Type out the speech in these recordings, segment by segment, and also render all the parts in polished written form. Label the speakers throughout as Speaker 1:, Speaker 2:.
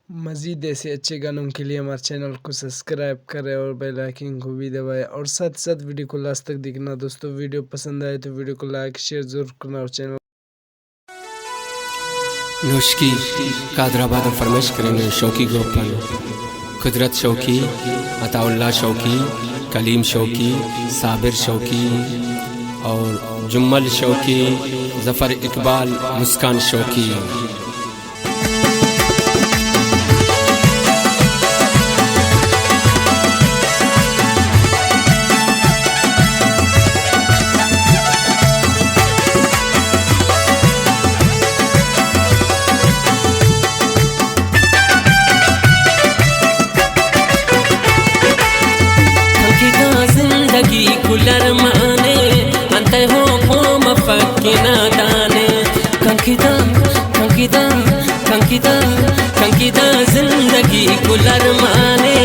Speaker 1: मज़ीद ऐसे अच्छे गानों के लिए हमारे चैनल को सब्सक्राइब करें और बेल आइकन को भी दबाएं और साथ साथ वीडियो को लास्ट तक देखना। दोस्तों वीडियो पसंद आए तो वीडियो को लाइक शेयर जरूर करना और चैनल
Speaker 2: नौशकी कादराबाद फरमाइश करेंगे शौकी ग्रुप पर कुदरत शौकी, अताउल्लाह शौकी, कलीम शौकी, साबिर शौकी और जुम्मल शौकी, ज़फ़र इकबाल, मुस्कान शौकी। जिंदगी कुलर माने अंते हो पोम फक्किना दाने कंकिदा कंकिदा कंकिदा कंकिदा जिंदगी कुलर माने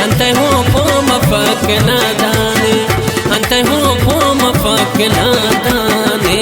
Speaker 2: अंते हो पोम फक्किना दाने अंते हो पोम फक्किना दाने।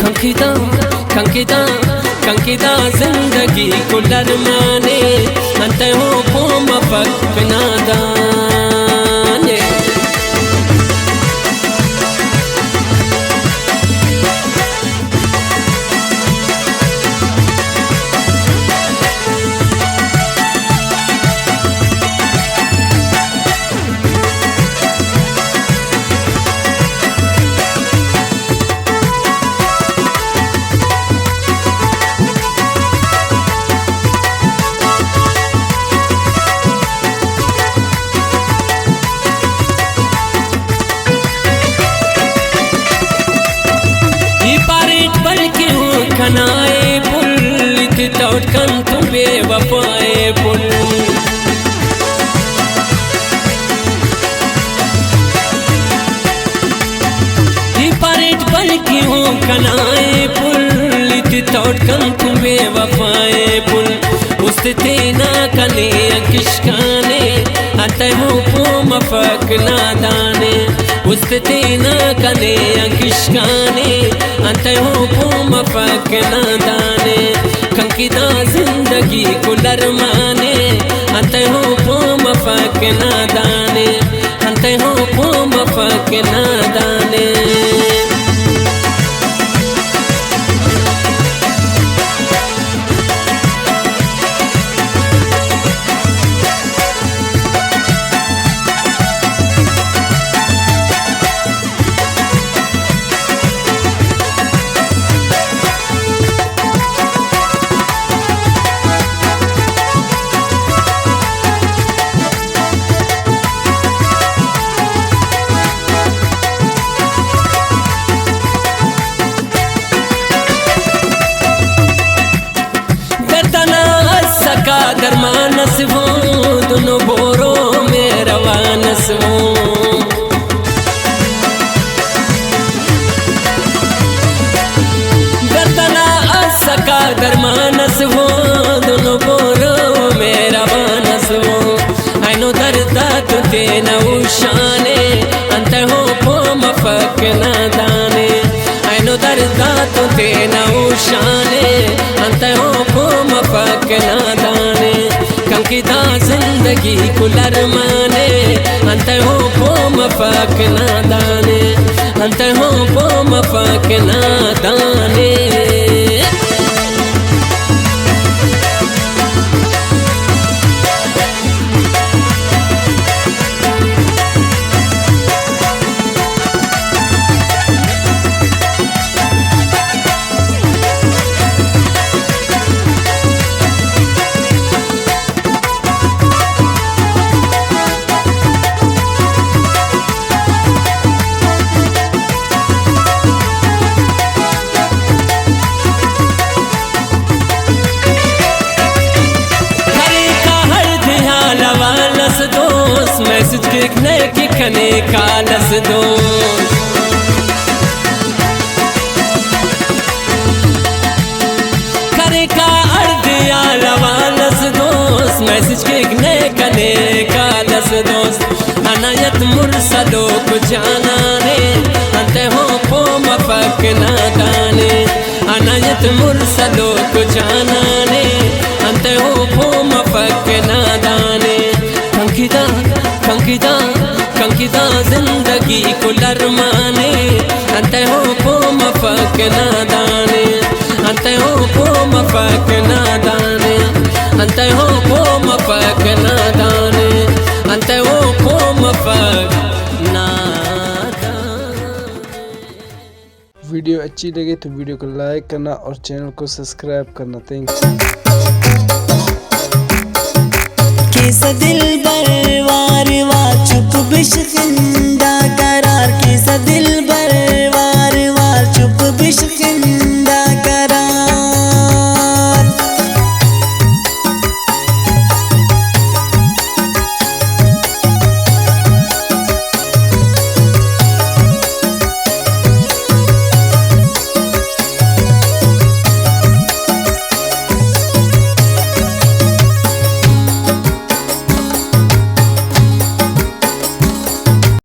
Speaker 2: कंकिदा कंकिदा कंकिदा जिंदगी कुलर माने अंत हो पोम फक्ना दाने। कनाए पुल तौट कन तुम बेवफाए पुल परेड बल की हूँ कनाए पुल तौट कन तुम बेवफाए पुल उसते ना कने किशकाने अतः हो पोम फकना दाने उसते ना कने किशकाने अतः हो पोम फकना दाने कंकिदा जिंदगी कुलर माने अतः हो पोम फकना दाने अतः हो पोम फकना दाने। दरमानस वो दोनों बोरों में रवानस वो दर्दना असका दरमानस वो दोनों बोरों में रवानस वो आइनो दर्दा तुते न उशाने अंत हो पोम फकना दाने आइनो दर्दा तुते न उशाने अंत हो पोम फकना दाने कंकिदा जिंदगी कुलर माने अंत हो पोम फकना दाने अंत हो पोम फकना दाने। चिकने की खने कालस दोस्त करे का अर्दिया लवालस दोस्त मैसेज किकने कने कालस दोस्त अनायत मुरसलो को जाना ने अंते हो पो मफक नादाने अनायत मुरसलो को जाना ने अंते हो पो मफक नादाने कंकिदा कंकिदा कंकिदा जिंदगी को लरमाने अंते हो पो मफक नादाने अंते हो पो मफक नादाने अंते हो पो मफक नादाने अंते हो पो मफक
Speaker 1: वीडियो अच्छी लगे तो वीडियो को लाइक करना और चैनल को सब्सक्राइब करना। थैंक्स।
Speaker 3: किस दिल बरवार वा चुप बिश्किंदा करार किस दिल बरवार वा चुप बिश्किंदा